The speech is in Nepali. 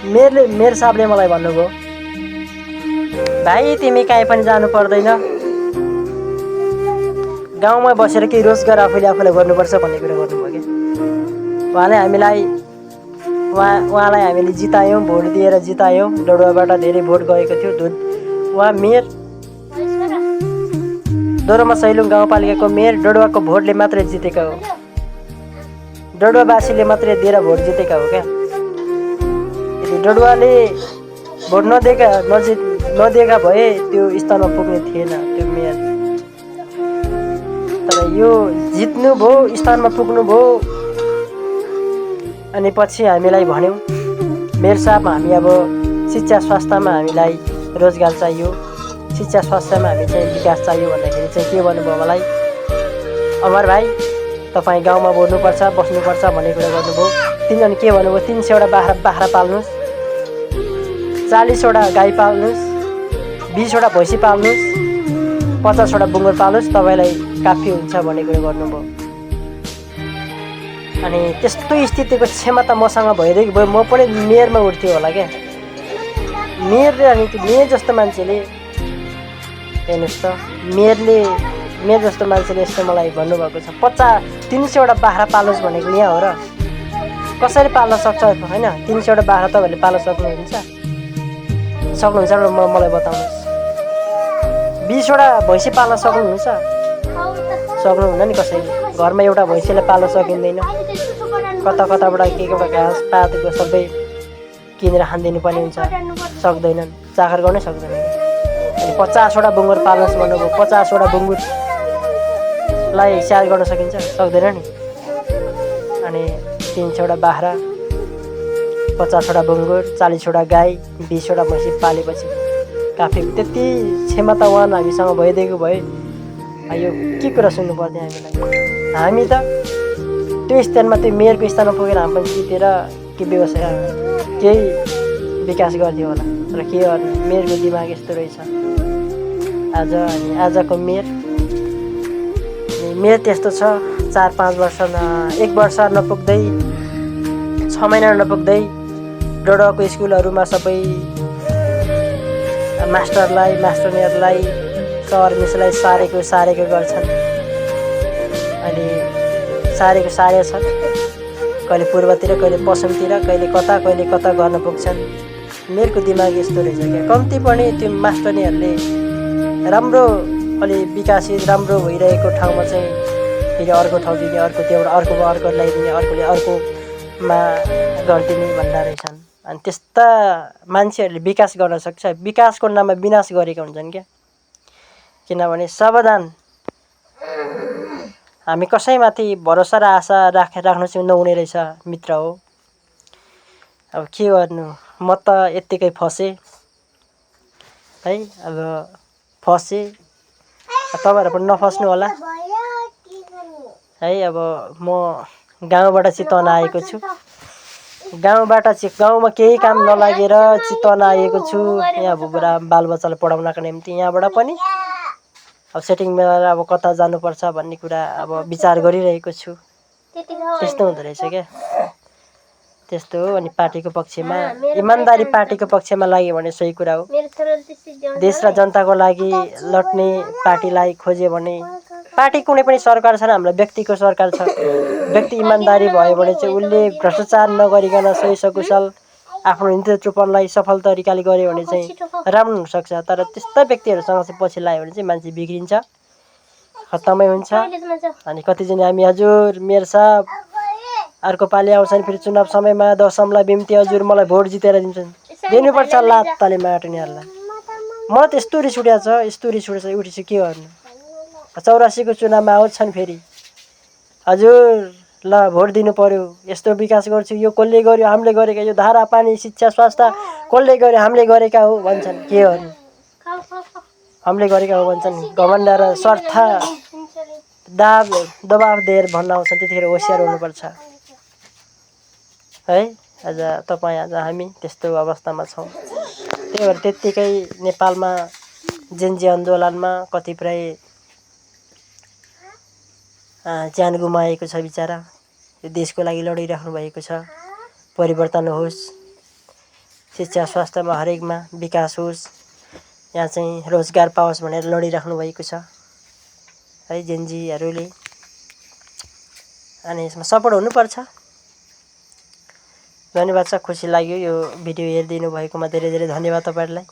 मेरो साहबले मलाई भन्नुभयो, भाइ तिमी कहीँ पनि जानु पर्दैन, गाउँमा बसेर केही रोजगार आफूलाई गर्नुपर्छ भन्ने कुरा गर्नुभयो क्या। उहाँलाई हामीले जितायौँ, भोट दिएर जितायौँ। डडुवाबाट धेरै भोट गएको थियो। उहाँ मेयर, दोहोरोमा सैलुङ गाउँपालिकाको मेयर डडुवाको भोटले मात्रै जितेका हो। डडुवावासीले मात्रै दिएर भोट जितेका हो क्या। यदि डडुवाले भोट नदिएका भए त्यो स्थानमा पुग्ने थिएन त्यो मेयर। तर यो जित्नु भयो, स्थानमा पुग्नु भयो। अनि पछि हामीलाई भन्यौँ, मेयर साहब हामी अब शिक्षा स्वास्थ्यमा हामीलाई रोजगार चाहियो, शिक्षा स्वास्थ्यमा हामी चाहिँ विकास चाहियो भन्दाखेरि चाहिँ के भन्नुभयो मलाई, अमर भाइ तपाईँ गाउँमा बोल्नुपर्छ, बस्नुपर्छ भन्ने कुरा गर्नुभयो। तिनजना के भन्नुभयो, 300वटा बाख्रा पाल्नुहोस्, 40वटा गाई पाल्नुहोस्, 20वटा भैँसी पाल्नुहोस्, 50वटा बुङ्गुर पाल्नुहोस्, तपाईँलाई काफी हुन्छ भन्ने कुरा गर्नुभयो। अनि त्यस्तो स्थितिको क्षमता मसँग भइदिएको भए म पनि मेयरमा उठ्थ्यो होला क्या। मेयर जस्तो मान्छेले हेर्नुहोस् त, मेयर जस्तो मान्छेले यस्तो मलाई भन्नुभएको छ, 300वटा बाख्रा पाल्नुहोस् भनेको यहाँ हो र? कसरी पाल्न सक्छ होइन? 300वटा बाख्रा तपाईँहरूले पाल्न सक्नुहुन्छ र मलाई बताउनुहोस्। 20वटा भैँसी पाल्न सक्नुहुन्छ? सक्नुहुन्न नि कसैले। घरमा एउटा भैँसीलाई पाल्न सकिँदैन। कताबाट केबाट घाँस पातको सबै किनेर खानिदिनु पर्ने हुन्छ, सक्दैनन्, चाखर गर्नै सक्दैनन्। अनि 50वटा बुङ्गुर पाल्नुहोस् भन्नुभयो। 50वटा बुङ्गुरलाई स्याहार गर्न सकिन्छ? सक्दैन नि। अनि 300वटा बाख्रा, 50वटा बुङ्गुर, 40वटा गाई, 20वटा भैँसी पालेपछि काफी। त्यति क्षमता उहाँ हामीसँग भइदिएको भए यो के कुरा सुन्नु पर्थ्यो हामीलाई? हामी त त्यो स्थानमा, त्यो मेयरको स्थानमा पुगेर हामी पनि जितेर के व्यवसाय केही विकास गर्थ्यो होला। तर के गर्नु, मेयरको दिमाग यस्तो रहेछ। आजको मेयर त्यस्तो छ। 4-5 वर्ष 1 वर्ष नपुग्दै, 6 महिना नपुग्दै डडुवाको स्कुलहरूमा सबै मास्टरनीहरूलाई सर मिसलाई सारेको गर्छन्। अनि सारेको छ, कहिले पूर्वतिर, कहिले पश्चिमतिर, कहिले कता गर्न पुग्छन्। मेयरको दिमाग यस्तो रहेछ क्या। कम्ती पनि त्यो मास्टरनीहरूले राम्रो अलि विकासित राम्रो भइरहेको ठाउँमा चाहिँ फेरि अर्को ठाउँ दिने, अर्को त्योबाट अर्को ल्याइदिने, अर्कोले अर्कोमा गरिदिने भन्दा रहेछन्। अनि त्यस्ता मान्छेहरूले विकास गर्न सक्छ? विकासको नाममा विनाश गरेका हुन्छन् क्या। किनभने सावधान, हामी कसैमाथि भरोसा र आशा राख्नु चाहिँ नहुने रहेछ मित्र हो। अब के गर्नु, म त यत्तिकै फसेँ है। अब फसेँ, तपाईँहरू पनि नफस्नु होला है। अब म गाउँबाट चितवन आएको छु। गाउँमा केही काम नलागेर चितवन आएको छु यहाँ अब बालबच्चालाई पढाउनका निम्ति। यहाँबाट पनि अब सेटिङ मिलाएर अब कता जानुपर्छ भन्ने कुरा अब विचार गरिरहेको छु। त्यस्तो हुँदो रहेछ क्या। त्यस्तो हो। अनि पार्टीको पक्षमा इमान्दारी पार्टीको पक्षमा लाग्यो भने सही कुरा हो। देश र जनताको लागि लड्ने पार्टीलाई खोज्यो भने, पार्टी कुनै पनि सरकार छैन, हाम्रो व्यक्तिको सरकार छ। व्यक्ति इमान्दारी भयो भने चाहिँ उसले भ्रष्टाचार नगरिकन सही सकुशल आफ्नो नेतृत्वलाई सफल तरिकाले गर्यो भने चाहिँ राम्रो हुनसक्छ। तर त्यस्ता व्यक्तिहरूसँग चाहिँ पछि लाग्यो भने चाहिँ मान्छे बिग्रिन्छ, खत्तमै हुन्छ। अनि कतिजना हामी हजुर मेयर साहब अर्को पालि आउँछन् फेरि चुनाव समयमा दशमलाई बिम्ती हजुर मलाई भोट जितेर दिन्छन्, दिनुपर्छ लात्ताले मार्टिनेहरूलाई। म त यस्तो रिस उठेको छ, उठिछु के गर्नु। 84को चुनावमा आउँछन् फेरि हजुर ल भोट दिनु पर्यो, यस्तो विकास गर्छु, यो कसले गर्यो, हामीले गरेका, यो धारा पानी शिक्षा स्वास्थ्य कसले गर्यो, हामीले गरेका हो भन्छन्। के गर्नु, हामीले गरेका हो भन्छन्। घमण्ड र स्वार्थ दबाब दिएर भन्न आउँछन्। त्यतिखेर होसियार हुनुपर्छ है। आज हामी त्यस्तो अवस्थामा छौँ। त्यही भएर त्यत्तिकै नेपालमा जेन्जी आन्दोलनमा कतिपय ज्यान गुमाएको छ बिचरा। यो देशको लागि लडिराख्नु भएको छ। परिवर्तन होस्, शिक्षा स्वास्थ्यमा हरेकमा विकास होस्, यहाँ चाहिँ रोजगार पाओस् भनेर लडिराख्नु भएको छ है जेनजीहरूले। अनि यसमा सपोर्ट हुनुपर्छ। धन्यवाद छ, खुसी लाग्यो यो भिडियो हेरिदिनु भएकोमा धेरै धेरै धन्यवाद तपाईँहरूलाई।